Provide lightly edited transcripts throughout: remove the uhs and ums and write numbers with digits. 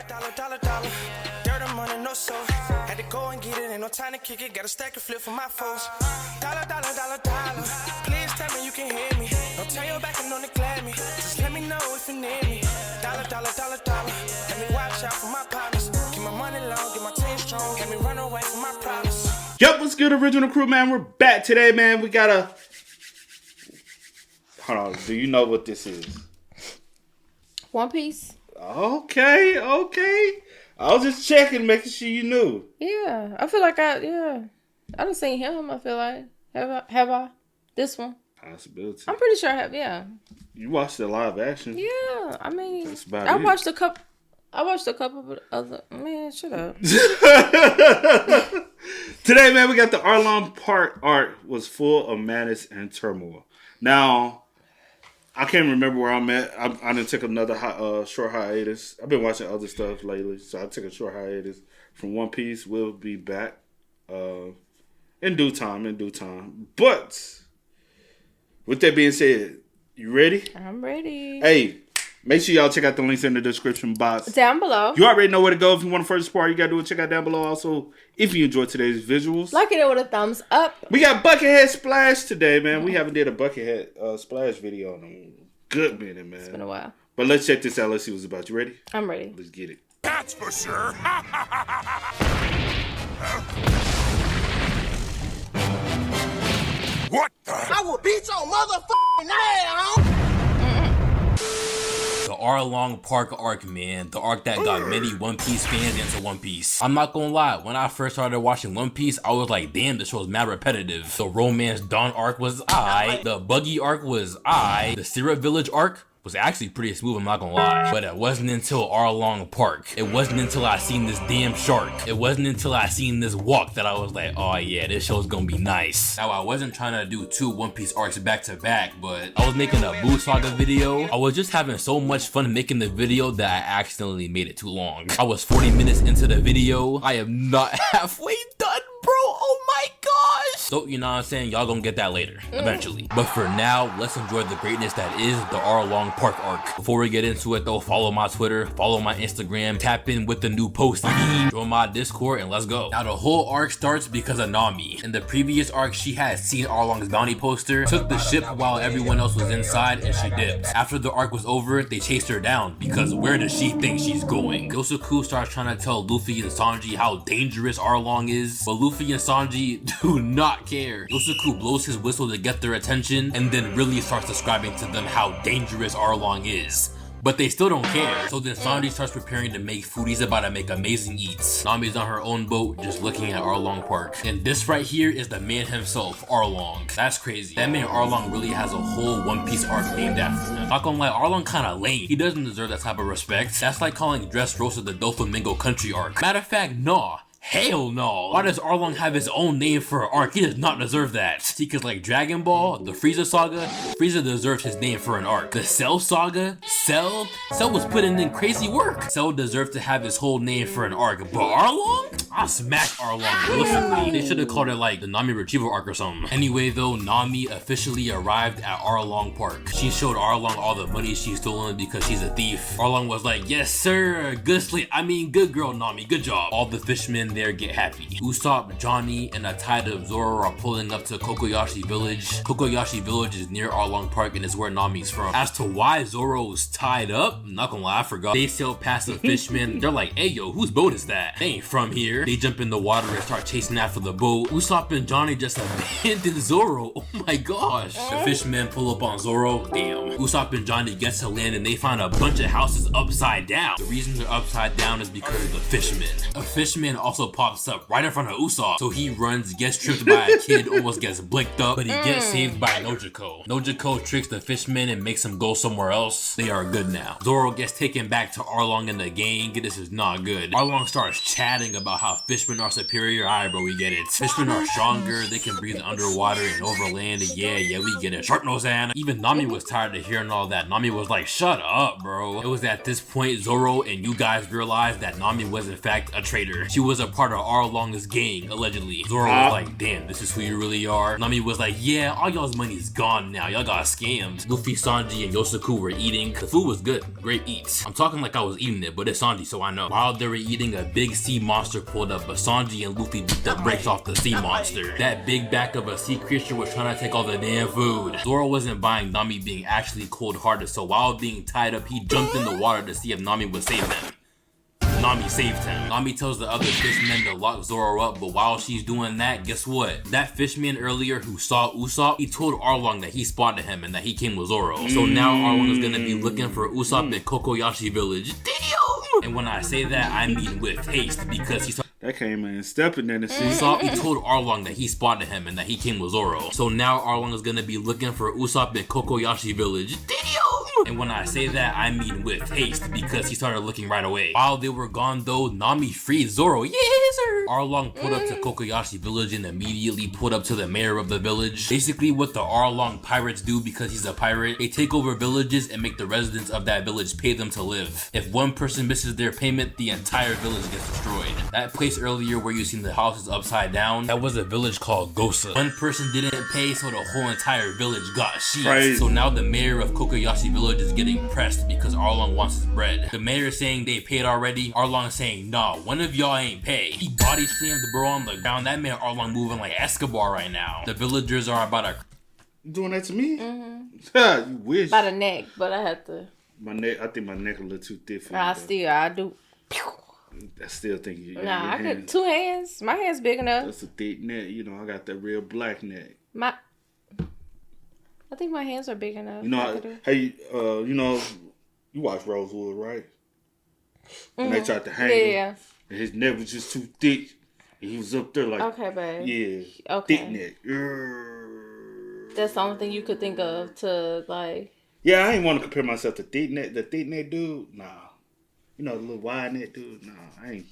Dollar. Dirt and money, no soul. Had to go and get it, ain't no time to kick it. Got a stack of flip for my foes. Dollar. Please tell me you can hear me. Don't turn your back and don't neglect me. Just let me know if you need me. Dollar. Let me watch out for my partners. Keep my money long, get my team strong. Let me run away from my problems. Yup, what's good, original crew, man? We're back today, man. We got a... Hold on, do you know what this is? One Piece. Okay. I was just checking, making sure you knew. Yeah, I feel like I done seen him. I feel like have I? This one? Possibility. I'm pretty sure I have. Yeah. You watched the live action. Yeah, I mean, that's about I it. watched a couple of other. Man, shut up. Today, man, we got the Arlong part arc was full of madness and turmoil. Now, I can't remember where I'm at. I didn't take another short hiatus. I've been watching other stuff lately, so I took a short hiatus from One Piece. We'll be back in due time. But with that being said, you ready? I'm ready. Hey, make sure y'all check out the links in the description box. Down below. You already know where to go if you want to further support. You got to do it. Check out down below. Also, if you enjoyed today's visuals. Like it with a thumbs up. We got Buckethead Splash today, man. We haven't did a Buckethead Splash video in a good minute, man. It's been a while. But let's check this out. Let's see what's about. You ready? I'm ready. Let's get it. That's for sure. What the? I will beat your motherfucking ass. The Arlong Park arc, man. The arc that got many One Piece fans into One Piece. I'm not gonna lie, when I first started watching One Piece, I was like, damn, this show's mad repetitive. The Romance Dawn arc was the Buggy arc was the Syrup Village arc was actually pretty smooth, I'm not gonna lie. But it wasn't until Arlong Park. It wasn't until I seen this damn shark. It wasn't until I seen this walk that I was like, oh yeah, this show's gonna be nice. Now, I wasn't trying to do 2 One Piece arcs back to back, but I was making a Boo Saga video. I was just having so much fun making the video that I accidentally made it too long. I was 40 minutes into the video. I am not halfway done, bro. Oh my gosh. So, you know what I'm saying? Y'all gonna get that later, eventually. But for now, let's enjoy the greatness that is the Arlong Park arc. Before we get into it though, follow my Twitter, follow my Instagram, tap in with the new post, join my Discord, and let's go. Now, the whole arc starts because of Nami. In the previous arc, she had seen Arlong's bounty poster, took the ship while everyone else was inside, and she dipped. After the arc was over, they chased her down, because where does she think she's going? Yosuke starts trying to tell Luffy and Sanji how dangerous Arlong is, but Luffy and Sanji do not care. Yosuke blows his whistle to get their attention, and then really starts describing to them how dangerous Arlong is. But they still don't care. So then Sanji starts preparing to make food. He's about to make amazing eats. Nami's on her own boat, just looking at Arlong Park. And this right here is the man himself, Arlong. That's crazy. That man Arlong really has a whole One Piece arc named after him. Not gonna lie, Arlong kinda lame. He doesn't deserve that type of respect. That's like calling Dressrosa the Doflamingo Country arc. Matter of fact, nah. Hell no. Why does Arlong have his own name for an arc? He does not deserve that. See, cause like Dragon Ball, the Frieza saga, Frieza deserves his name for an arc. The Cell saga, Cell was putting in crazy work. Cell deserved to have his whole name for an arc. But Arlong? I'll smack Arlong realistically. They should have called it like the Nami Retrieval arc or something. Anyway though, Nami officially arrived at Arlong Park. She showed Arlong all the money she's stolen because she's a thief. Arlong was like, yes sir, good girl Nami, good job. All the fishmen there get happy. Usopp, Johnny, and a tide of Zoro are pulling up to Kokoyashi Village. Kokoyashi Village is near Arlong Park and is where Nami's from. As to why Zoro's tied up, I'm not gonna lie, I forgot. They sail past the fishmen. They're like, hey yo, whose boat is that? They ain't from here. They jump in the water and start chasing after the boat. Usopp and Johnny just abandon Zoro. Oh my gosh. The fishmen pull up on Zoro. Damn. Usopp and Johnny get to land and they find a bunch of houses upside down. The reason they're upside down is because of the fishmen. A fishman also pops up right in front of Usopp. So he runs, gets tripped by a kid, almost gets blinked up, but he gets saved by Nojiko. Nojiko tricks the fishmen and makes him go somewhere else. They are good now. Zoro gets taken back to Arlong and the gang. This is not good. Arlong starts chatting about how fishmen are superior. Alright bro, we get it. Fishmen are stronger, they can breathe underwater and overland. Yeah, we get it. Shark-nose-an. Even Nami was tired of hearing all that. Nami was like, shut up bro. It was at this point Zoro and you guys realized that Nami was in fact a traitor. She was a part of Arlong's gang, allegedly. Zoro was like, damn, this is who you really are. Nami was like, yeah, all y'all's money is gone now. Y'all got scammed. Luffy, Sanji, and Yosaku were eating. The food was good. Great eats. I'm talking like I was eating it, but it's Sanji, so I know. While they were eating, a big sea monster pulled up, but Sanji and Luffy beat the brakes off the sea monster. That big back of a sea creature was trying to take all the damn food. Zoro wasn't buying Nami being actually cold-hearted, so while being tied up, he jumped in the water to see if Nami would save him. Nami saved him. Nami tells the other fishmen to lock Zoro up, but while she's doing that, guess what? That fishman earlier who saw Usopp, he told Arlong that he spotted him and that he came with Zoro. So now Arlong is gonna be looking for Usopp in Kokoyashi village. Damn! And when I say that, I mean with haste, because he's that came in stepping in the sea. Usopp, he told Arlong that he spotted him and that he came with Zoro. So now Arlong is gonna be looking for Usopp in Kokoyashi village. Damn! And when I say that, I mean with haste, because he started looking right away. While they were gone though, Nami freed Zoro. Yes, sir! Arlong pulled up to Kokoyashi village and immediately pulled up to the mayor of the village. Basically what the Arlong pirates do, because he's a pirate, they take over villages and make the residents of that village pay them to live. If one person misses their payment, the entire village gets destroyed. That place earlier where you seen the houses upside down, that was a village called Gosa. One person didn't pay, so the whole entire village got sheets. So now the mayor of Kokoyashi village is getting pressed because Arlong wants his bread. The mayor is saying they paid already. Arlong is saying, nah, one of y'all ain't paid. He body slammed the bro on the ground. That made Arlong moving like Escobar right now. The villagers are about to... You doing that to me? Mm-hmm. You wish. By the neck, but I had to... My neck, I think my neck a little too thick for I do. I still think you. Nah, I got 2 hands. My hand's big enough. That's a thick neck. You know, I got that real black neck. I think my hands are big enough. You know, hey, you know, you watch Rosewood, right? When they tried to hang him, and his neck was just too thick, and he was up there like, okay, babe. Yeah, okay. Thick neck. That's the only thing you could think of to like. Yeah, I ain't want to compare myself to thick neck. The thick neck dude, nah. You know, the little wide neck dude, nah, I ain't.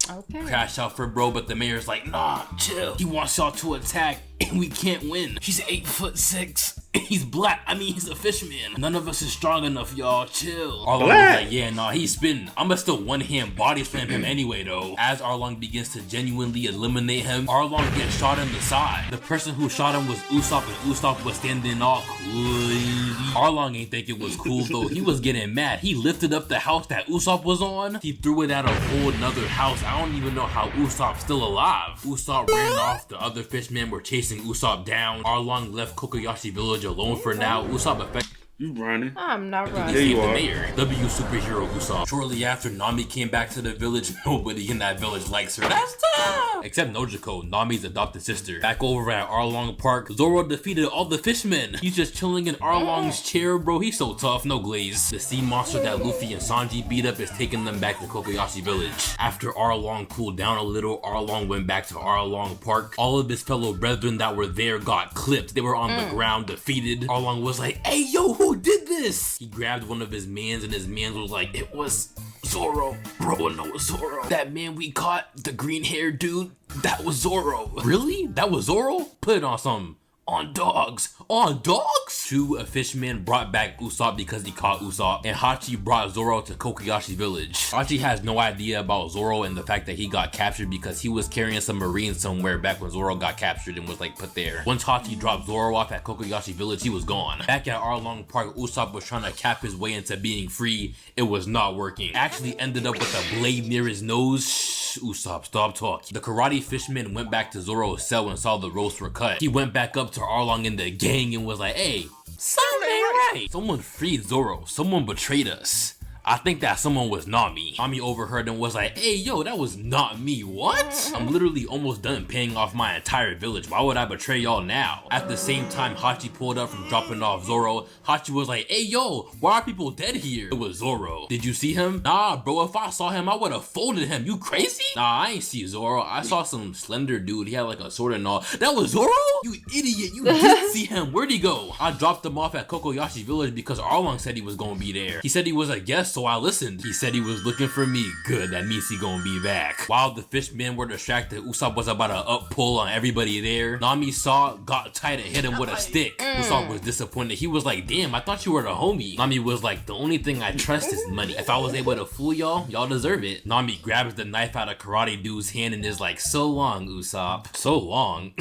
Okay. Crash out for bro, but the mayor's like, nah, chill. He wants y'all to attack, and we can't win. He's 8'6". He's black. I mean, he's a fishman. None of us is strong enough, y'all. Chill. Arlong was like, yeah, nah, he's spitting. I'ma still one-hand body slam him anyway, though. As Arlong begins to genuinely eliminate him, Arlong gets shot in the side. The person who shot him was Usopp, and Usopp was standing all crazy. Arlong ain't think it was cool, though. He was getting mad. He lifted up the house that Usopp was on. He threw it at a whole nother house. I don't even know how Usopp's still alive. Usopp ran off. The other fishmen were chasing Usopp down. Arlong left Kokoyashi village alone for now. Usopp effectively... You running? I'm not running. There you are. The mayor. W superhero Usopp. Shortly after Nami came back to the village, nobody in that village likes her. That's tough! Except Nojiko, Nami's adopted sister. Back over at Arlong Park, Zoro defeated all the fishmen. He's just chilling in Arlong's chair, bro. He's so tough, no glaze. The sea monster that Luffy and Sanji beat up is taking them back to Kokoyashi village. After Arlong cooled down a little, Arlong went back to Arlong Park. All of his fellow brethren that were there got clipped. They were on the ground, defeated. Arlong was like, hey, yo, who did this? He grabbed one of his mans and his man was like, it was Zoro. Bro, no, it was Zoro. That man we caught, the green haired dude, that was Zoro. Really? That was Zoro? Put it on something. On dogs. On dogs? Two, a fisherman brought back Usopp because he caught Usopp, and Hachi brought Zoro to Kokoyashi village. Hachi has no idea about Zoro and the fact that he got captured because he was carrying some marines somewhere back when Zoro got captured and was like put there. Once Hachi dropped Zoro off at Kokoyashi village, he was gone. Back at Arlong Park, Usopp was trying to cap his way into being free. It was not working. Actually ended up with a blade near his nose. Shh, Usopp, stop talking. The karate fisherman went back to Zoro's cell and saw the ropes were cut. He went back up to Arlong and the gang and was like, hey, something ain't right. Someone freed Zoro. Someone betrayed us. I think that someone was Nami. Nami overheard and was like, hey, yo, that was not me. What? I'm literally almost done paying off my entire village. Why would I betray y'all now? At the same time, Hachi pulled up from dropping off Zoro. Hachi was like, hey, yo, why are people dead here? It was Zoro. Did you see him? Nah, bro, if I saw him, I would have folded him. You crazy? Nah, I ain't see Zoro. I saw some slender dude. He had like a sword and all. That was Zoro? You idiot. You did see him. Where'd he go? I dropped him off at Kokoyashi village because Arlong said he was gonna be there. He said he was a guest, so I listened. He said he was looking for me. Good, that means he gonna be back. While the fishmen were distracted, Usopp was about to up pull on everybody there. Nami saw, got tight and hit him with a stick. Usopp was disappointed. He was like, damn, I thought you were the homie. Nami was like, the only thing I trust is money. If I was able to fool y'all, y'all deserve it. Nami grabs the knife out of Karate Dude's hand and is like, so long, Usopp. So long?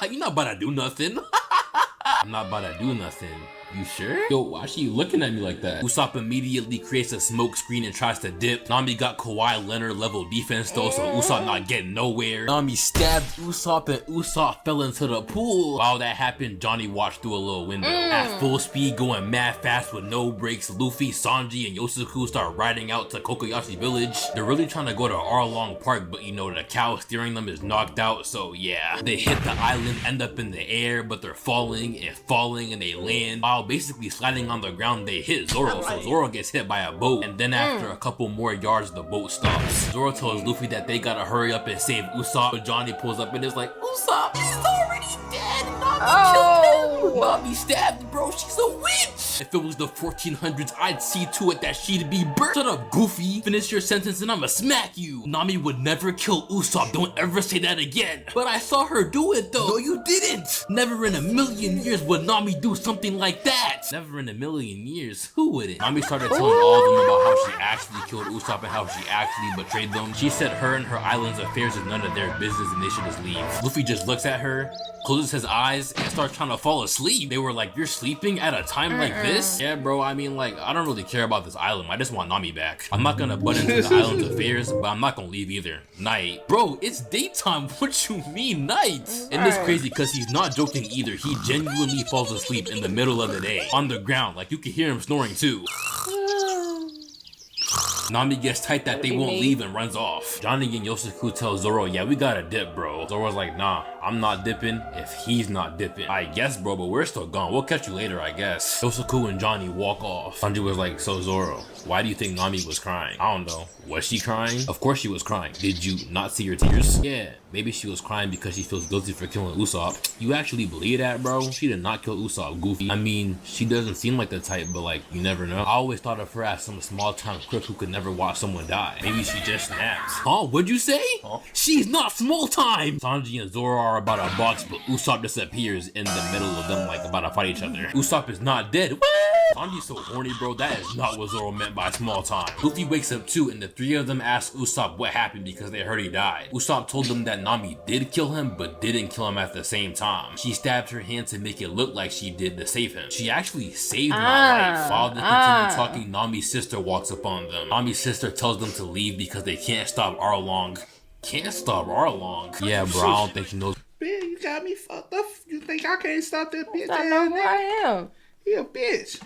You're not about to do nothing. I'm not about to do nothing. You sure? Yo, why is she looking at me like that? Usopp immediately creates a smoke screen and tries to dip. Nami got Kawhi Leonard level defense though, so Usopp not getting nowhere. Nami stabbed Usopp and Usopp fell into the pool. While that happened, Johnny watched through a little window. At full speed, going mad fast with no brakes, Luffy, Sanji, and Yosuke start riding out to Kokoyashi village. They're really trying to go to Arlong Park, but you know, the cow steering them is knocked out, so yeah. They hit the island, end up in the air, but they're falling, and they land. While basically sliding on the ground, they hit Zoro, so Zoro gets hit by a boat, and then after a couple more yards, the boat stops. Zoro tells Luffy that they gotta hurry up and save Usopp, but Johnny pulls up and is like, Usopp is already dead! Nami killed him! Nami stabbed, bro, she's a witch! If it was the 1400s, I'd see to it that she'd be burnt. Shut up, Goofy. Finish your sentence and I'ma smack you. Nami would never kill Usopp, don't ever say that again. But I saw her do it though. No, you didn't. Never in a million years would Nami do something like that. Never in a million years. Who would it? Nami started telling all of them about how she actually killed Usopp and how she actually betrayed them. She said her and her island's affairs is none of their business and they should just leave. Luffy just looks at her, closes his eyes, and starts trying to fall asleep. They were like, you're sleeping at a time like this? Yeah, bro, I mean, like, I don't really care about this island. I just want Nami back. I'm not gonna butt into the island's affairs, but I'm not gonna leave either. Night. Bro, it's daytime. What you mean night? And it's crazy because he's not joking either. He genuinely falls asleep in the middle of the day. On the ground. Like, you can hear him snoring too. Nami gets tight that they won't leave and runs off. Johnny and Yosuke tell Zoro, yeah, we gotta dip, bro. Zoro's like, nah, I'm not dipping if he's not dipping. I guess, bro, but we're still gone. We'll catch you later, I guess. Yosuke and Johnny walk off. Sanji was like, so Zoro, why do you think Nami was crying? I don't know. Was she crying? Of course she was crying. Did you not see her tears? Yeah, maybe she was crying because she feels guilty for killing Usopp. You actually believe that, bro? She did not kill Usopp, Goofy. I mean, she doesn't seem like the type, but like, you never know. I always thought of her as some small-time crook who could never watch someone die. Maybe she just snaps. Huh? What'd you say? Huh? She's not small-time! Sanji and Zoro are about to box, but Usopp disappears in the middle of them, like about to fight each other. Usopp is not dead. What? Sanji's so horny, bro. That is not what Zoro meant by small time. Luffy wakes up too, and the three of them ask Usopp what happened because they heard he died. Usopp told them that Nami did kill him, but didn't kill him at the same time. She stabbed her hand to make it look like she did to save him. She actually saved my life. While they continue talking, Nami's sister walks upon them. Nami's sister tells them to leave because they can't stop Arlong. Can't stop Arlong? Yeah, bro, I don't think she knows. Man, you got me fucked up. You think I can't stop that bitch? I know who I am. He a bitch.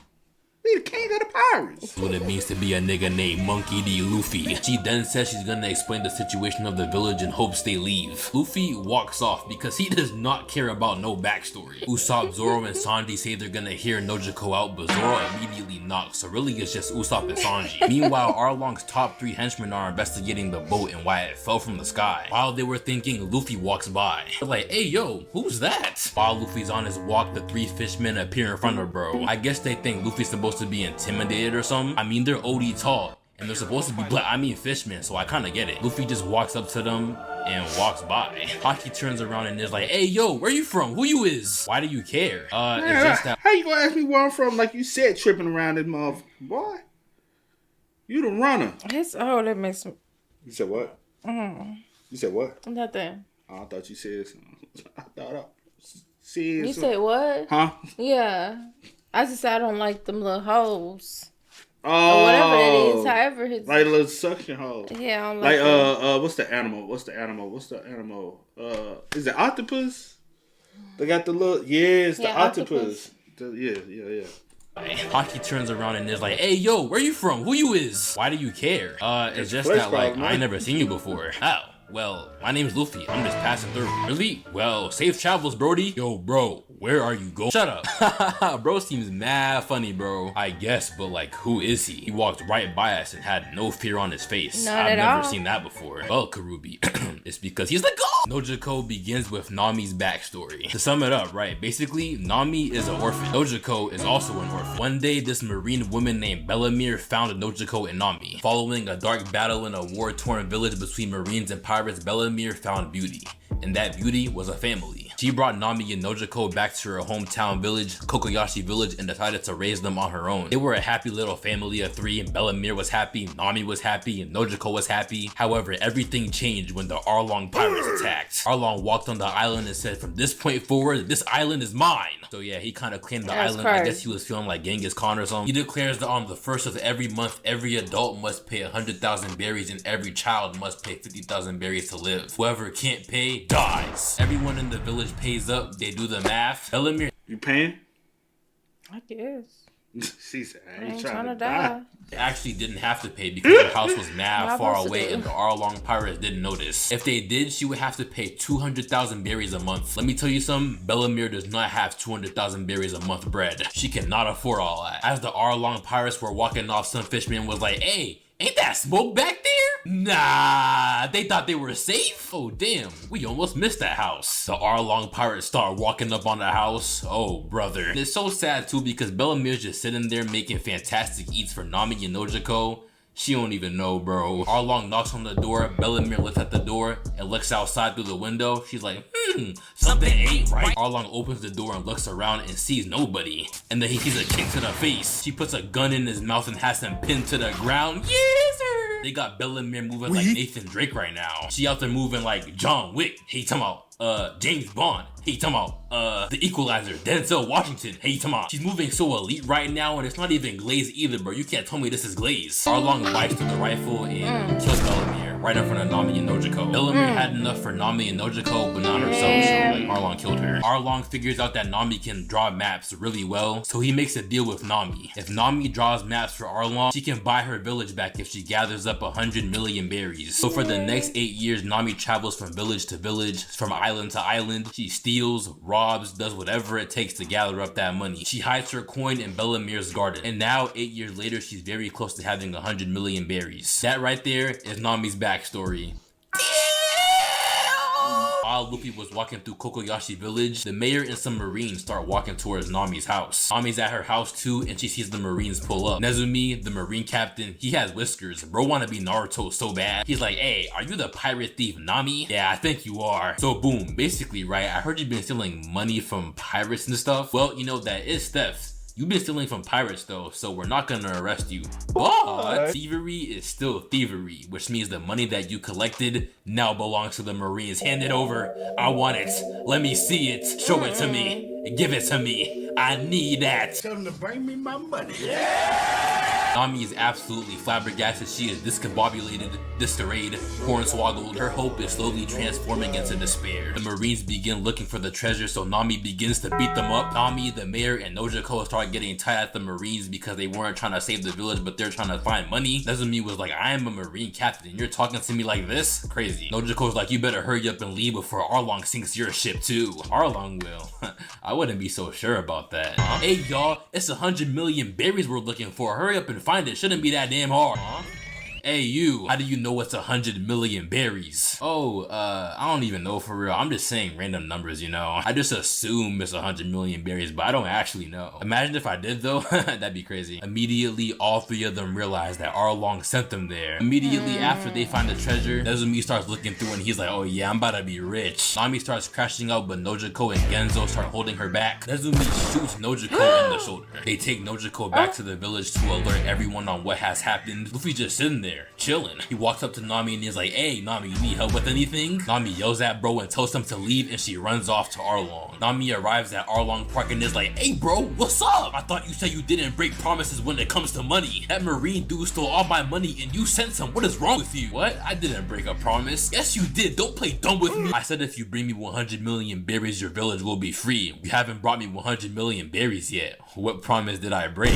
Be the king of the pirates. What it means to be a nigga named Monkey D. Luffy. She then says she's gonna explain the situation of the village in hopes they leave. Luffy walks off because he does not care about no backstory. Usopp, Zoro, and Sanji say they're gonna hear Nojiko out, but Zoro immediately knocks, so really it's just Usopp and Sanji. Meanwhile, Arlong's top 3 henchmen are investigating the boat and why it fell from the sky. While they were thinking, Luffy walks by. They're like, hey yo, who's that? While Luffy's on his walk, the 3 fishmen appear in front of bro. I guess they think Luffy's supposed to be intimidated or something. I mean, they're OD tall and they're supposed to be black. I mean, fishmen, so I kind of get it. Luffy just walks up to them and walks by. Hachi turns around and is like, hey yo, where you from? Who you is? Why do you care? It's just that. How you gonna ask me where I'm from like you said, tripping around this motherfucker? Boy, you the runner. That makes me. You said what? You said what? Nothing. Oh, I thought you said something. I thought I said You something. said what? Huh? Yeah. I just said I don't like them little hoes. Oh, Or whatever that is. However it's like a little suction hole. yeah, I don't like Like what's the animal? Is it octopus? They got the little it's the octopus. Yeah. Hachi turns around and is like, hey yo, where you from? Who you is? Why do you care? It's just that like I ain't never seen you before. How? Well, my name's Luffy. I'm just passing through. Really? Well, safe travels, Brody. Yo, bro, where are you going? Shut up. Bro seems mad funny, bro. I guess, but like, who is he? He walked right by us and had no fear on his face. Not I've at never all. seen that before. Well, Kurobi, It's because he's the GOAT! Nojiko begins with Nami's backstory. To sum it up, right, basically, Nami is an orphan. Nojiko is also an orphan. One day, this marine woman named Bellamere found Nojiko and Nami. Following a dark battle in a war-torn village between marines and pirates, Bellamere found beauty. And that beauty was a family. She brought Nami and Nojiko back to her hometown village, Kokoyashi village, and decided to raise them on her own. They were a happy little family of 3, and Bellamere was happy, Nami was happy, and Nojiko was happy. However, everything changed when the Arlong pirates attacked. Arlong walked on the island and said, from this point forward, this island is mine. So yeah, he kind of claimed the island. I guess he was feeling like Genghis Khan or something. He declares that on the first of every month, every adult must pay 100,000 berries and every child must pay 50,000 berries to live. Whoever can't pay, dies. Everyone in the village pays up, they do the math. Bellamere, You paying? I guess. She said, I I ain't ain't trying to they die. actually didn't have to pay because her house was mad Not far supposed to away do. and the Arlong pirates didn't notice. If they did, she would have to pay 200,000 berries a month. Let me tell you something, Bellamere does not have 200,000 berries a month bread. She cannot afford all that. As the Arlong pirates were walking off, some fisherman was like, hey, ain't that smoke back there? Nah, they thought they were safe? Oh damn, we almost missed that house. The Arlong pirates start walking up on the house. Oh brother. And it's so sad too because Bellamere's just sitting there making fantastic eats for Nami and Nojiko. She don't even know, bro. Arlong knocks on the door, Bellamere looks at the door and looks outside through the window. She's like, something ain't right. Arlong opens the door and looks around and sees nobody. And then he sees a kick to the face. She puts a gun in his mouth and has him pinned to the ground. Yes, sir. They got Bellamere moving like Nathan Drake right now. She out there moving like John Wick. He talking about James Bond. He talking about The Equalizer, Denzel Washington. Hey, talking about she's moving so elite right now, and it's not even glaze either, bro. You can't tell me this is glaze. Arlong bites through the rifle and kills Bellamere right in front of Nami and Nojiko. Bellamere had enough for Nami and Nojiko, but not herself, so like Arlong killed her. Arlong figures out that Nami can draw maps really well, so he makes a deal with Nami. If Nami draws maps for Arlong, she can buy her village back if she gathers up 100 million berries. So for the next 8 years, Nami travels from village to village, from island to island. She steals, robs, does whatever it takes to gather up that money. She hides her coin in Bellamere's garden. And now, 8 years later, she's very close to having 100 million berries. That right there is Nami's backstory. While Luffy was walking through Kokoyashi village, the mayor and some marines start walking towards Nami's house. Nami's at her house too, and she sees the marines pull up. Nezumi, the marine captain, he has whiskers. Bro wanna be Naruto so bad. He's like, hey, are you the pirate thief Nami? Yeah, I think you are. So boom, basically, right, I heard you've been stealing money from pirates and stuff. Well, you know, that is theft. You've been stealing from pirates though, so we're not gonna arrest you. But thievery is still thievery, which means the money that you collected now belongs to the Marines. Hand it over. I want it. Let me see it. Show it to me. Give it to me. I need that. Tell them to bring me my money. Nami is absolutely flabbergasted. She is discombobulated, disarrayed, hornswoggled. Her hope is slowly transforming into despair. The Marines begin looking for the treasure, so Nami begins to beat them up. Nami, the mayor, and Nojiko start getting tight at the Marines because they weren't trying to save the village, but they're trying to find money. Nezumi was like, I am a Marine captain, and you're talking to me like this? Crazy. Nojiko's like, you better hurry up and leave before Arlong sinks your ship too. Arlong will. I wouldn't be so sure about that. Hey y'all, it's 100 million berries we're looking for. Hurry up and find it. Shouldn't be that damn hard. Hey you, how do you know it's 100 million berries? Oh, I don't even know for real. I'm just saying random numbers, you know. I just assume it's 100 million berries, but I don't actually know. Imagine if I did though, that'd be crazy. Immediately, all 3 of them realize that Arlong sent them there. Immediately after they find the treasure, Nezumi starts looking through and he's like, oh yeah, I'm about to be rich. Nami starts crashing out, but Nojiko and Genzo start holding her back. Nezumi shoots Nojiko in the shoulder. They take Nojiko back to the village to alert everyone on what has happened. Luffy's just sitting there, chilling. He walks up to Nami and he's like, hey Nami, you need help with anything? Nami yells at bro and tells him to leave and she runs off to Arlong. Nami arrives at Arlong Park and is like, hey bro, what's up? I thought you said you didn't break promises when it comes to money. That marine dude stole all my money and you sent some. What is wrong with you? What? I didn't break a promise. Yes you did. Don't play dumb with me. I said if you bring me 100 million berries, your village will be free. You haven't brought me 100 million berries yet. What promise did I break?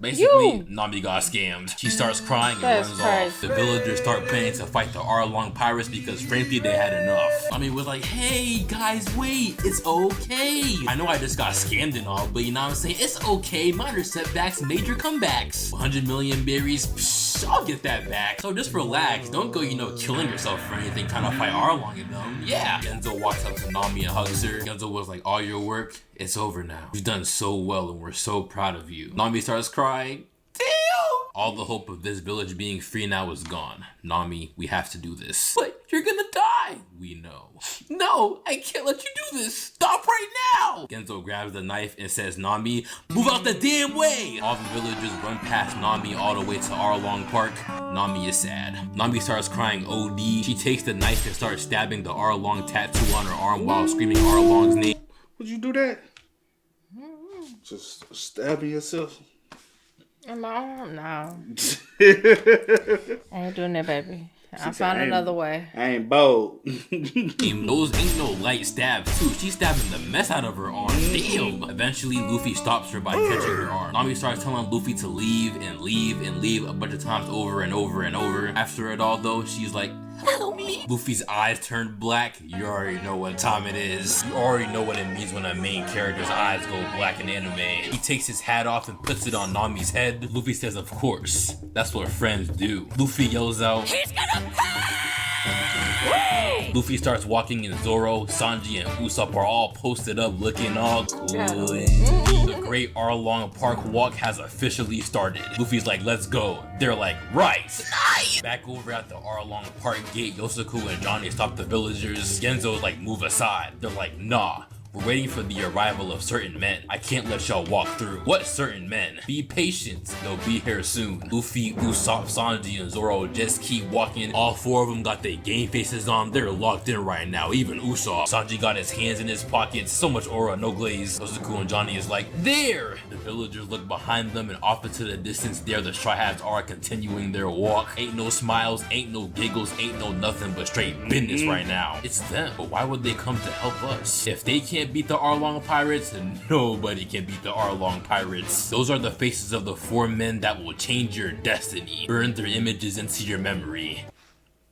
Basically, Nami got scammed. She starts crying and runs off. The villagers start planning to fight the Arlong pirates because frankly they had enough. Nami was like, hey guys, wait, it's okay. I know I just got scammed and all, but you know what I'm saying? It's okay, minor setbacks, major comebacks. 100 million berries, psh, I'll get that back. So just relax. Don't go, killing yourself for anything trying to fight Arlong and them. Yeah. Genzo walks up to Nami and hugs her. Genzo was like, all your work, it's over now. You've done so well and we're so proud of you. Nami starts crying. Damn! All the hope of this village being free now is gone. Nami, we have to do this. But you're gonna die! We know. No, I can't let you do this! Stop right now! Genzo grabs the knife and says, Nami, move out the damn way! All the villagers run past Nami all the way to Arlong Park. Nami is sad. Nami starts crying OD. She takes the knife and starts stabbing the Arlong tattoo on her arm while screaming Arlong's name. Would you do that? Just stabbing yourself? In my arm? No. I ain't doing that, baby. I'll find another way. I ain't bold. Those ain't no light stabs too. She's stabbing the mess out of her arm. Damn. Eventually, Luffy stops her by catching her arm. Nami starts telling Luffy to leave and leave and leave a bunch of times over and over and over. After it all though, she's like, help me. Luffy's eyes turned black. You already know what time it is. You already know what it means when a main character's eyes go black in anime. He takes his hat off and puts it on Nami's head. Luffy says, of course. That's what friends do. Luffy yells out, he's gonna pay! Luffy starts walking and Zoro, Sanji, and Usopp are all posted up looking all cool. The Great Arlong Park walk has officially started. Luffy's like, let's go. They're like, right. Nice. Back over at the Arlong Park gate, Yosaku and Johnny stop the villagers. Genzo's like, move aside. They're like, nah. We're waiting for the arrival of certain men. I can't let y'all walk through. What certain men? Be patient. They'll be here soon. Luffy, Usopp, Sanji, and Zoro just keep walking. All four of them got their game faces on. They're locked in right now. Even Usopp. Sanji got his hands in his pockets. So much aura, no glaze. Yosaku and Johnny is like, there! The villagers look behind them and off into the distance there the Straw Hats are continuing their walk. Ain't no smiles, ain't no giggles, ain't no nothing but straight business right now. It's them. But why would they come to help us? If they can't beat the Arlong pirates, and nobody can beat the Arlong pirates. Those are the faces of the four men that will change your destiny. Burn their images into your memory.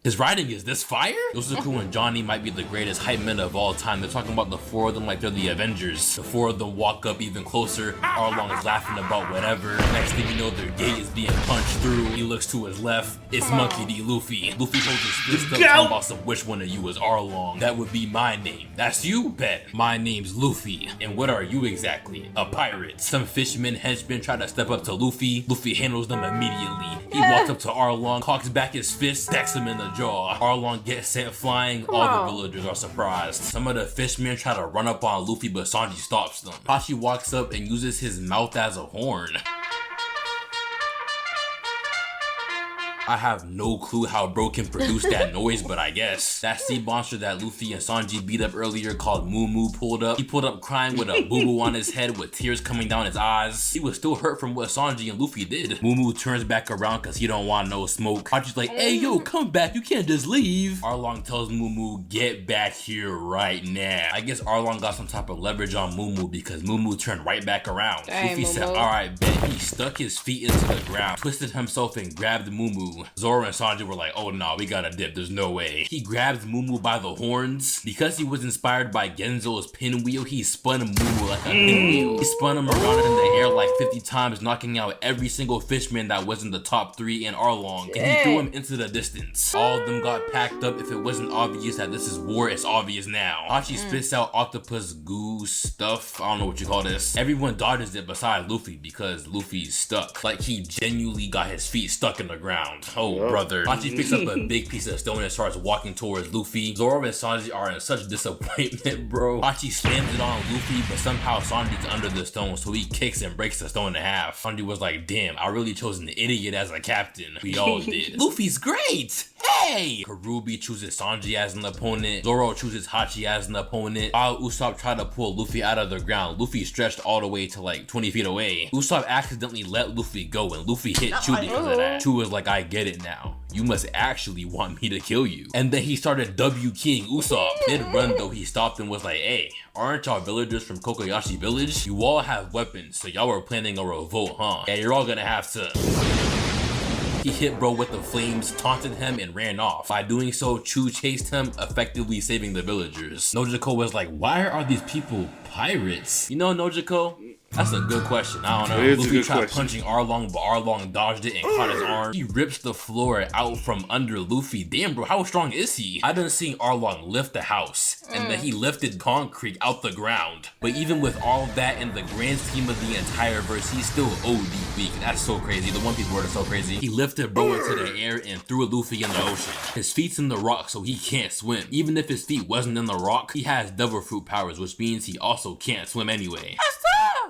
His writing is this fire? Yosaku and Johnny might be the greatest hype men of all time. They're talking about the four of them like they're the Avengers. The four of them walk up even closer. Arlong is laughing about whatever. Next thing you know, their gate is being punched through. He looks to his left. It's Monkey D. Luffy. Luffy holds his fist up talking about some which one of you is Arlong. That would be my name. That's you, Bet. My name's Luffy. And what are you exactly? A pirate. Some fishmen, henchmen try to step up to Luffy. Luffy handles them immediately. He walks up to Arlong, cocks back his fist, stacks him in the jaw. Arlong gets sent flying. All the villagers are surprised. Some of the fishmen try to run up on Luffy, but Sanji stops them. Hachi walks up and uses his mouth as a horn. I have no clue how bro can produce that noise, but I guess. That sea monster that Luffy and Sanji beat up earlier called Moo Moo pulled up. He pulled up crying with a boo-boo on his head with tears coming down his eyes. He was still hurt from what Sanji and Luffy did. Moo Moo turns back around cause he don't want no smoke. Hachi's like, hey yo, come back, you can't just leave. Arlong tells Moo Moo, get back here right now. I guess Arlong got some type of leverage on Moo Moo because Moo Moo turned right back around. Dang, Luffy said, alright, bet. He stuck his feet into the ground, twisted himself and grabbed Moo Moo. Zoro and Sanji were like, oh no, we gotta dip, there's no way. He grabbed Moo Moo by the horns. Because he was inspired by Genzo's pinwheel, he spun Moo Moo like a pinwheel. He spun him around in the air like 50 times, knocking out every single fishman that was in the top 3 in Arlong. And he threw him into the distance. All of them got packed up. If it wasn't obvious that this is war, it's obvious now. Hachi spits out octopus goo stuff. I don't know what you call this. Everyone dodges it besides Luffy because Luffy's stuck. Like he genuinely got his feet stuck in the ground. Oh, brother. Hachi picks up a big piece of stone and starts walking towards Luffy. Zoro and Sanji are in such disappointment, bro. Hachi slams it on Luffy, but somehow Sanji's under the stone, so he kicks and breaks the stone in half. Sanji was like, damn, I really chose an idiot as a captain. We all did. Luffy's great! Hey! Kurobi chooses Sanji as an opponent. Zoro chooses Hachi as an opponent. While Usopp tried to pull Luffy out of the ground, Luffy stretched all the way to like 20 feet away. Usopp accidentally let Luffy go and Luffy hit Chu because of that. Chu was like, I get it now. You must actually want me to kill you. And then he started W-keying Usopp. Mid-run though, he stopped and was like, hey, aren't y'all villagers from Kokoyashi village? You all have weapons, so y'all were planning a revolt, huh? Yeah, you're all gonna have to... He hit bro with the flames, taunted him, and ran off. By doing so, Chu chased him, effectively saving the villagers. Nojiko was like, why are these people pirates? You know Nojiko? That's a good question. I don't know. It is a Luffy good tried question. punching Arlong, but Arlong dodged it and caught his arm. He rips the floor out from under Luffy. Damn, bro, how strong is he? I done seen Arlong lift the house, and then he lifted concrete out the ground. But even with all of that in the grand scheme of the entire verse, he's still OD weak. That's so crazy. The One Piece word is so crazy. He lifted bro into the air and threw Luffy in the ocean. His feet's in the rock, so he can't swim. Even if his feet wasn't in the rock, he has devil fruit powers, which means he also can't swim anyway.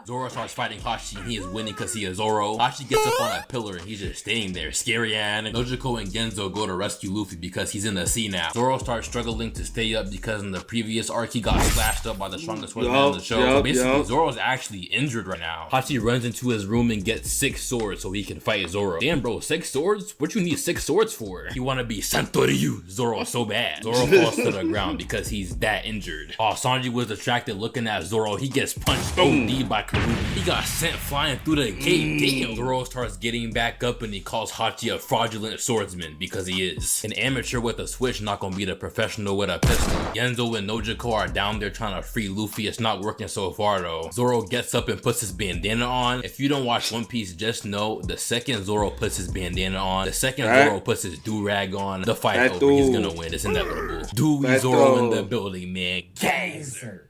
Zoro starts fighting Hachi and he is winning because he is Zoro. Hachi gets up on a pillar and he's just staying there, scary and Nojiko and Genzo go to rescue Luffy because he's in the sea now. Zoro starts struggling to stay up because in the previous arc he got slashed up by the strongest swordsman in the show. So basically Zoro's actually injured right now. Hachi runs into his room and gets 6 swords so he can fight Zoro. Damn bro, 6 swords? What you need 6 swords for? You wanna be Santoryu Zoro so bad. Zoro falls to the ground because he's that injured. While Sanji was distracted looking at Zoro, he gets punched OD by Kurobi. He got sent flying through the gate. Damn. Zoro starts getting back up and he calls Hachi a fraudulent swordsman because he is. An amateur with a switch not gonna beat a professional with a pistol. Genzo and Nojiko are down there trying to free Luffy. It's not working so far though. Zoro gets up and puts his bandana on. If you don't watch One Piece, just know the second Zoro puts his bandana on, the second Zoro puts his do-rag on, the fight over. He's gonna win. It's inevitable. Dewey Zoro in the building, man. Geyser.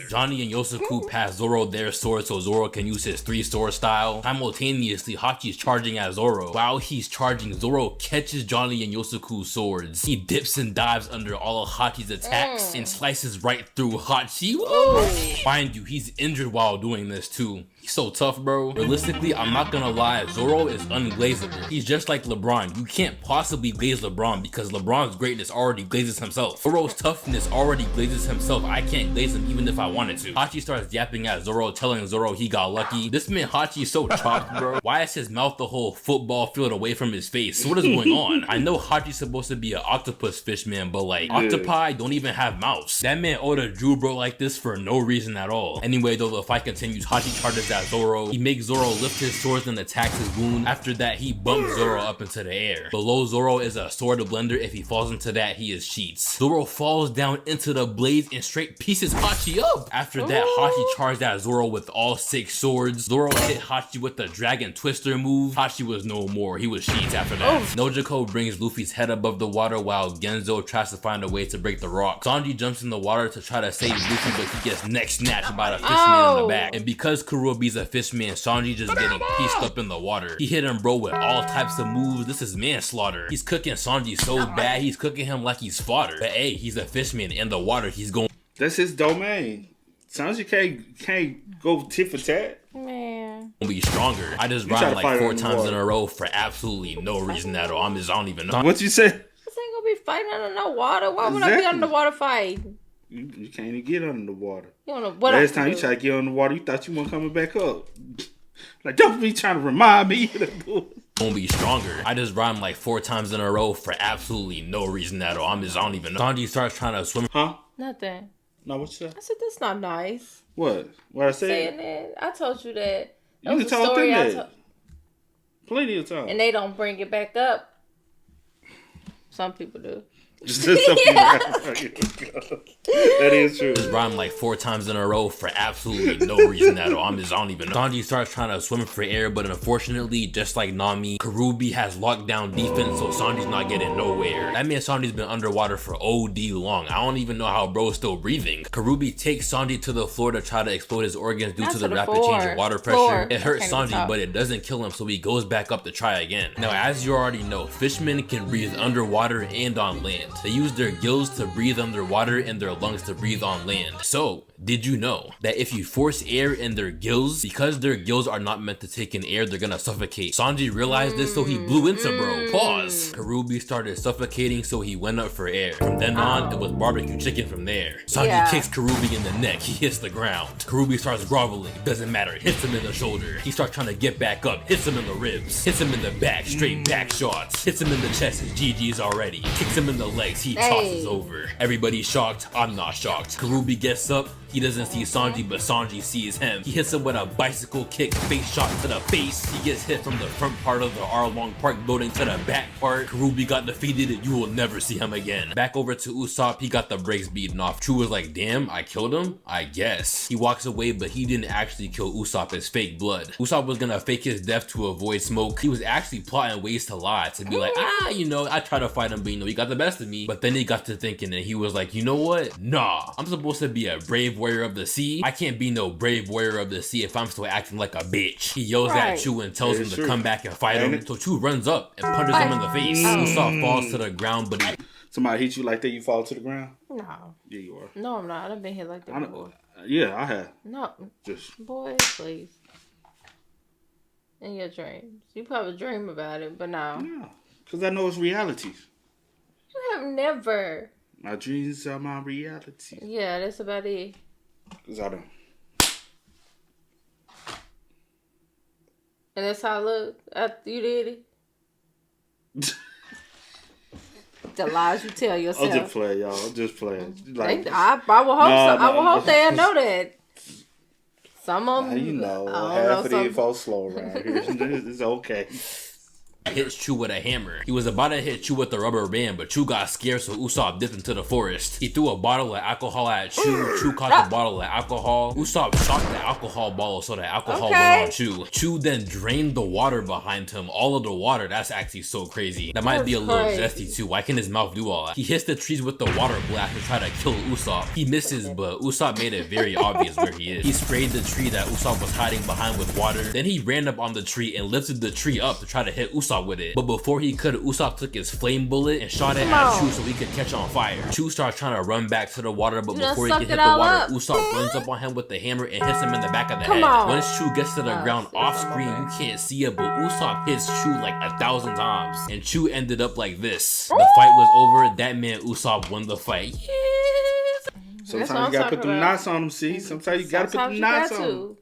Johnny and Yosaku pass Zoro their sword so Zoro can use his 3-sword style. Simultaneously, Hachi's charging at Zoro. While he's charging, Zoro catches Johnny and Yosaku's swords. He dips and dives under all of Hachi's attacks and slices right through Hachi. Mind you, he's injured while doing this too. He's so tough, bro. Realistically, I'm not gonna lie, Zoro is unglazable. He's just like LeBron. You can't possibly glaze LeBron because LeBron's greatness already glazes himself. Zoro's toughness already glazes himself. I can't glaze him even if I wanted to. Hachi starts yapping at Zoro, telling Zoro he got lucky. This man Hachi is so chopped, bro. Why is his mouth the whole football field away from his face? What is going on? I know Hachi's supposed to be an octopus fishman, but like, octopi don't even have mouths. That man Oda drew bro like this for no reason at all. Anyway, though, the fight continues. Hachi charges at Zoro. He makes Zoro lift his swords and attacks his wound. After that, he bumps Zoro up into the air. Below Zoro is a sword blender. If he falls into that, he is cheats. Zoro falls down into the blades and straight pieces Hachi up. After that, Hachi charged at Zoro with all 6 swords. Zoro hit Hachi with the dragon twister move. Hachi was no more. He was cheats after that. Nojiko brings Luffy's head above the water while Genzo tries to find a way to break the rock. Sanji jumps in the water to try to save Luffy, but he gets neck snatched by the fishman in the back. And because Kurobi's a fishman, Sanji just getting pieced up in the water. He hit him bro with all types of moves. This is manslaughter. He's cooking Sanji so bad, he's cooking him like he's fodder. But hey, he's a fishman. In the water, he's going. That's his domain. Sanji can't go tit for tat. Man. Be stronger. I just rhymed like 4 times in a row for absolutely no reason at all. I don't even know. What you say? This ain't gonna be fighting under no water. Why would I be under the water fighting? You can't even get under the water. You don't know what Last time you tried to get under the water, you thought you weren't coming back up. Like, don't be trying to remind me. Won't be stronger. I just rhymed like 4 times in a row for absolutely no reason at all. I don't even know. Sanji starts trying to swim. Huh? Nothing. No, what you said? I said that's not nice. What? What I said? Saying that, I told you that. You can tell them that. Plenty of time. And they don't bring it back up. Some people do. That is true. Just rhymed like 4 times in a row for absolutely no reason at all. I don't even know. Sanji starts trying to swim for air, but unfortunately, just like Nami, Kurobi has locked down defense, so Sanji's not getting nowhere. That means Sanji's been underwater for OD long. I don't even know how bro's still breathing. Kurobi takes Sanji to the floor to try to explode his organs due to the rapid change in water pressure. It hurts Sanji, but it doesn't kill him, so he goes back up to try again. Now, as you already know, fishmen can breathe underwater and on land. They use their gills to breathe underwater and their lungs to breathe on land. So, did you know that if you force air in their gills, because their gills are not meant to take in air, they're gonna suffocate? Sanji realized this, so he blew into bro. Pause. Kurobi started suffocating, so he went up for air. From then on, it was barbecue chicken from there. Sanji kicks Kurobi in the neck. He hits the ground. Kurobi starts groveling. Doesn't matter. Hits him in the shoulder. He starts trying to get back up. Hits him in the ribs. Hits him in the back. Straight back shots. Hits him in the chest. His GG's already. Kicks him in the legs. He tosses over. Everybody's shocked. I'm not shocked. Kurobi gets up. He doesn't see Sanji, but Sanji sees him. He hits him with a bicycle kick, face shot to the face. He gets hit from the front part of the Arlong Park building to the back part. Kurobi got defeated and you will never see him again. Back over to Usopp, he got the brakes beaten off. True was like, damn, I killed him? I guess. He walks away, but he didn't actually kill Usopp. It's fake blood. Usopp was gonna fake his death to avoid smoke. He was actually plotting ways to lie, to be like, you know, I tried to fight him, but you know, he got the best of me. But then he got to thinking and he was like, you know what? Nah, I'm supposed to be a brave warrior of the sea. I can't be no brave warrior of the sea if I'm still acting like a bitch. He yells at Chu and tells him to come back and fight him. So Chu runs up and punches him in the face. Usopp falls to the ground, but he... Somebody hit you like that, you fall to the ground? No. Yeah, you are. No, I'm not. I've been hit like that before. Yeah, I have. No. Just... Boy, please. In your dreams. You probably dream about it, but no. No, because I know it's reality. You have never. My dreams are my reality. Yeah, that's about it. Because I don't. And that's how I look after you did it? The lies you tell yourself. I'm just playing, y'all. I'm just playing. Like, I will hope so. I will hope they know that. Some of them, you know, half of these folks slow around here. It's okay. Hits Chu with a hammer. He was about to hit Chu with the rubber band, but Chu got scared, so Usopp dipped into the forest. He threw a bottle of alcohol at Chu. Chu caught the bottle of alcohol. Usopp shot the alcohol bottle so the alcohol went on Chu. Chu then drained the water behind him. All of the water. That's actually so crazy. That might be a little zesty too. Why can his mouth do all that? He hits the trees with the water blast to try to kill Usopp. He misses, but Usopp made it very obvious where he is. He sprayed the tree that Usopp was hiding behind with water. Then he ran up on the tree and lifted the tree up to try to hit Usopp with it. But before he could, Usopp took his flame bullet and shot it at Chu so he could catch on fire. Chu starts trying to run back to the water, but before he can hit the water, Usopp runs up on him with the hammer and hits him in the back of the head. Once Chu gets to the ground off screen, you can't see it, but Usopp hits Chu like 1,000 times. And Chu ended up like this. The fight was over. That man Usopp won the fight. Yes! Sometimes you gotta put the knots on them, see? Sometimes you gotta put the knots on them.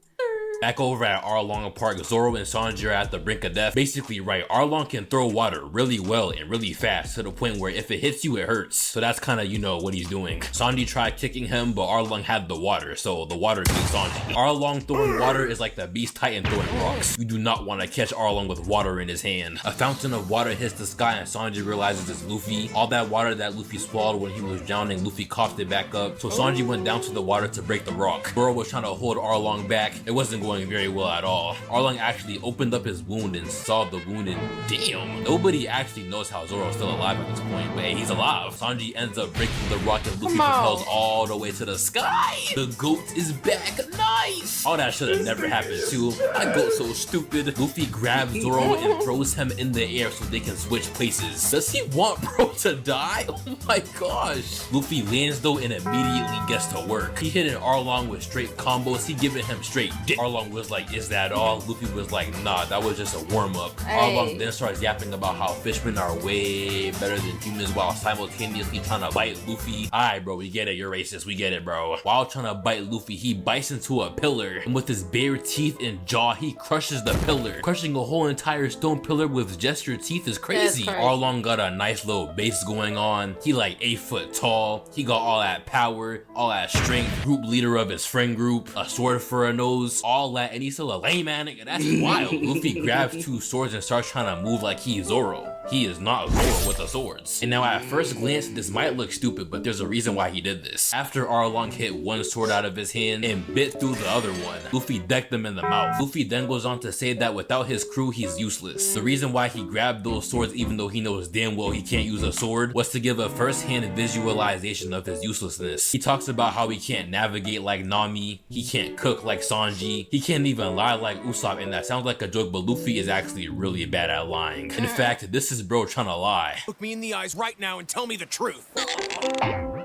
Back over at Arlong Park, Zoro and Sanji are at the brink of death. Basically, right, Arlong can throw water really well and really fast to the point where if it hits you, it hurts. So that's kind of, you know, what he's doing. Sanji tried kicking him, but Arlong had the water, so the water beat Sanji. Arlong throwing water is like the Beast Titan throwing rocks. You do not want to catch Arlong with water in his hand. A fountain of water hits the sky and Sanji realizes it's Luffy. All that water that Luffy swallowed when he was drowning, Luffy coughed it back up. So Sanji went down to the water to break the rock. Zoro was trying to hold Arlong back. It wasn't going very well at all. Arlong actually opened up his wound and saw the wound and damn, nobody actually knows how Zoro's still alive at this point, but hey, he's alive. Sanji ends up breaking the rock and Luffy propels all the way to the sky. The goat is back. Nice. All that should have never happened too. My goat's so stupid. Luffy grabs Zoro and throws him in the air so they can switch places. Does he want bro to die? Oh my gosh. Luffy lands though and immediately gets to work. He hit an Arlong with straight combos. He giving him straight dick. Arlong was like, is that all? Luffy was like, nah, that was just a warm-up. Arlong then starts yapping about how fishmen are way better than humans while simultaneously trying to bite Luffy. Alright bro, we get it, you're racist, we get it bro. While trying to bite Luffy, he bites into a pillar, and with his bare teeth and jaw, he crushes the pillar. Crushing a whole entire stone pillar with just your teeth is crazy. Arlong got a nice little base going on. He like 8 foot tall. He got all that power, all that strength, group leader of his friend group, a sword for a nose, all that, and he's still a lame man, nigga. That's wild. Luffy grabs 2 swords and starts trying to move like he's Zoro. He is not Zoro with the swords. And now at first glance, this might look stupid, but there's a reason why he did this. After Arlong hit one sword out of his hand and bit through the other one, Luffy decked him in the mouth. Luffy then goes on to say that without his crew, he's useless. The reason why he grabbed those swords, even though he knows damn well he can't use a sword, was to give a first-hand visualization of his uselessness. He talks about how he can't navigate like Nami, he can't cook like Sanji, he can't even lie like Usopp, and that sounds like a joke, but Luffy is actually really bad at lying. In fact, this is bro trying to lie. Look me in the eyes right now and tell me the truth.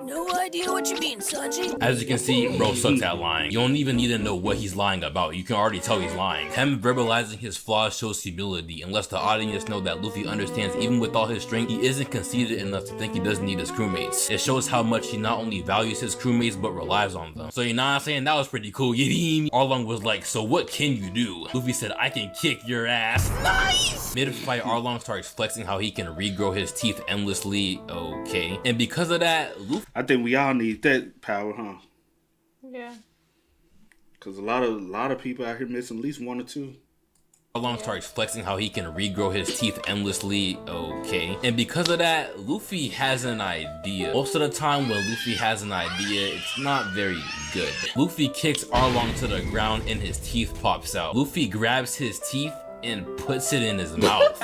No idea what you mean, Sanji. As you can see, bro sucks at lying. You don't even need to know what he's lying about. You can already tell he's lying. Him verbalizing his flaws shows humility and lets the audience know that Luffy understands even with all his strength, he isn't conceited enough to think he doesn't need his crewmates. It shows how much he not only values his crewmates but relies on them. So you know what I'm saying? That was pretty cool. You know? Arlong was like, so what can you do? Luffy said, I can kick your ass. Nice! Mid-fight, Arlong starts flexing how he can regrow his teeth endlessly. Okay. And because of that, Luffy... I think we all need that power, huh? Yeah. Because a lot of people out here missing at least one or two. Arlong starts flexing how he can regrow his teeth endlessly. Okay. And because of that, Luffy has an idea. Most of the time when Luffy has an idea, it's not very good. Luffy kicks Arlong to the ground and his teeth pops out. Luffy grabs his teeth and puts it in his mouth.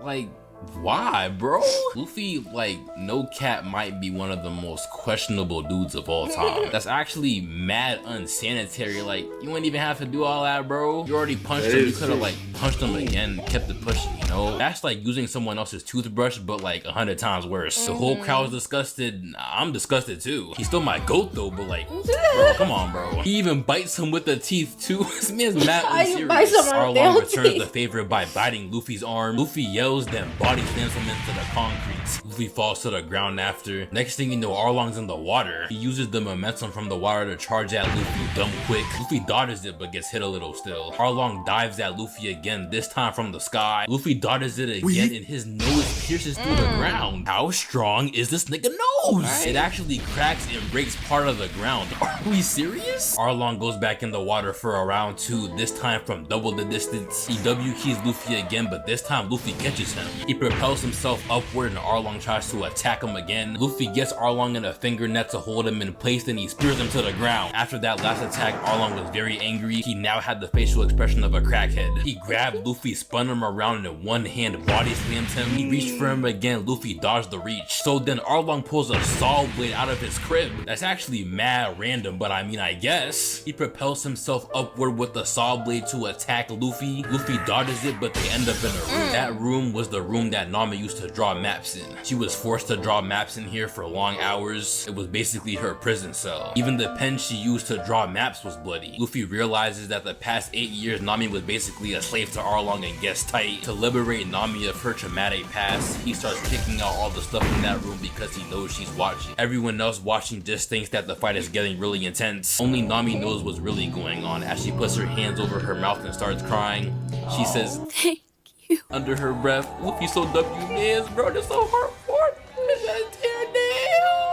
Like, why, bro? Luffy, like, no cap, might be one of the most questionable dudes of all time. That's actually mad unsanitary. Like, you wouldn't even have to do all that, bro. You already punched him. You could have, like, punched him again and kept it pushing, you know? That's like using someone else's toothbrush, but like 100 times worse. The whole crowd's disgusted. I'm disgusted too. He's still my goat though, but like, bro, come on, bro. He even bites him with the teeth too. This man's mad unserious. Arlong returns the favor by biting Luffy's arm. Luffy yells, then body slams him into the concrete. Luffy falls to the ground after. Next thing you know, Arlong's in the water. He uses the momentum from the water to charge at Luffy dumb quick. Luffy dodges it but gets hit a little still. Arlong dives at Luffy again, this time from the sky. Luffy dodges it again and his nose pierces through the ground. How strong is this nigga nose? Right. It actually cracks and breaks part of the ground. Are we serious? Arlong goes back in the water for a round 2, this time from double the distance. He W keys Luffy again, but this time Luffy catches him. He propels himself upward and Arlong tries to attack him again. Luffy gets Arlong in a finger net to hold him in place, then he spears him to the ground. After that last attack, Arlong was very angry. He now had the facial expression of a crackhead. He grabbed Luffy, spun him around, and in one hand body slams him. He reached for him again. Luffy dodged the reach. So then Arlong pulls a saw blade out of his crib. That's actually mad random, but I mean, I guess. He propels himself upward with the saw blade to attack Luffy. Luffy dodges it, but they end up in a room. That room was the room that Nami used to draw maps in. She was forced to draw maps in here for long hours. It was basically her prison cell. Even the pen she used to draw maps was bloody. Luffy realizes that the past 8 years Nami was basically a slave to Arlong and gets tight. To liberate Nami of her traumatic past, he starts kicking out all the stuff in that room because he knows she's watching. Everyone else watching just thinks that the fight is getting really intense. Only Nami knows what's really going on. As she puts her hands over her mouth and starts crying, she says, Thank you. under her breath, Luffy's so W-man's, bro, that's so heartwarming.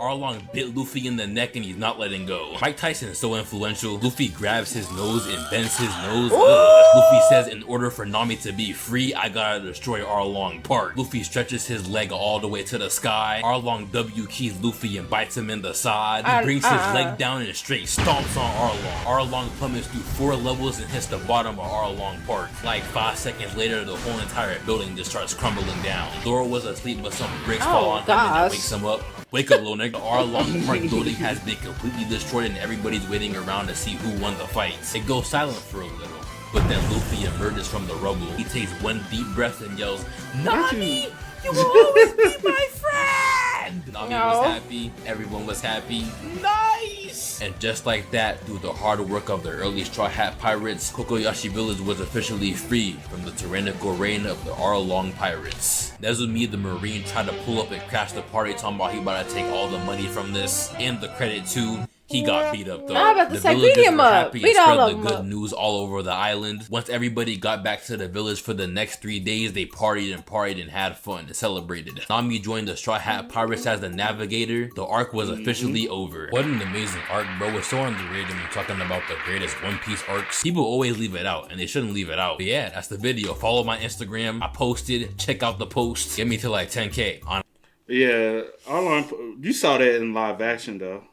Arlong bit Luffy in the neck and he's not letting go. Mike Tyson is so influential. Luffy grabs his nose and bends his nose. Luffy says, in order for Nami to be free, I gotta destroy Arlong Park. Luffy stretches his leg all the way to the sky. Arlong W keys Luffy and bites him in the side. He brings his leg down and straight stomps on Arlong. Arlong plummets through 4 levels and hits the bottom of Arlong Park. Like 5 seconds later, the whole entire building just starts crumbling down. Zoro was asleep, but some bricks fall on him and it wakes him up. Wake up, little nigga. Arlong Park building has been completely destroyed and everybody's waiting around to see who won the fight. It goes silent for a little, but then Luffy emerges from the rubble. He takes one deep breath and yells, Nami, you will always be my friend! Nami was happy, everyone was happy. Nice! And just like that, through the hard work of the early Straw Hat Pirates, Kokoyashi Village was officially free from the tyrannical reign of the Arlong Pirates. Nezumi the Marine tried to pull up and crash the party, talking about he about to take all the money from this, and the credit too. He got beat up though. I'm about to The say, villagers beat him were up. happy Beat and all spread of the them good up. news all over the island. Once everybody got back to the village for the next 3 days, they partied and had fun and celebrated. Nami joined the Straw Hat Pirates as the navigator. The arc was officially over. What an amazing arc, bro. It's so underrated when talking about the greatest One Piece arcs. People always leave it out, and they shouldn't leave it out. But yeah, that's the video. Follow my Instagram. I posted. Check out the post. Get me to like 10K. Yeah, Arlong, you saw that in live action though.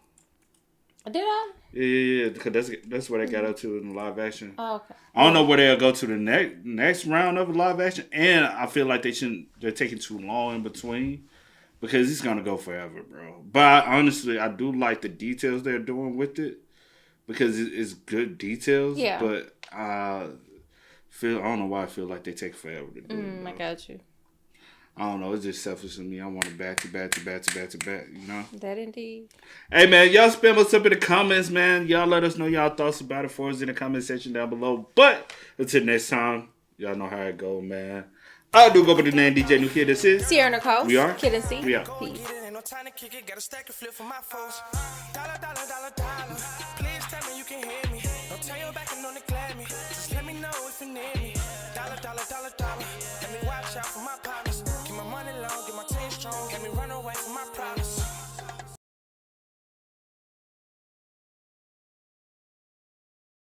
Did I? Yeah, because that's where they got up to in live action. Oh, okay. I don't know where they'll go to the next round of live action, and I feel like they're taking too long in between because it's gonna go forever, bro. But honestly, I do like the details they're doing with it because it's good details. Yeah. But I don't know why I feel like they take forever to do it. I got you. I don't know. It's just selfish of me. I want it back to back, you know? That indeed. Hey, man, y'all spam us up in the comments, man. Y'all let us know y'all thoughts about it for us in the comment section down below. But until next time, y'all know how it go, man. I do go by the name DJ New Kid. This is Sierra Nicole. We are Kid and C. We are. Peace. Ain't no time to kick it, got a stack and flip for my foes. Dollar, dollar, dollar, dollar.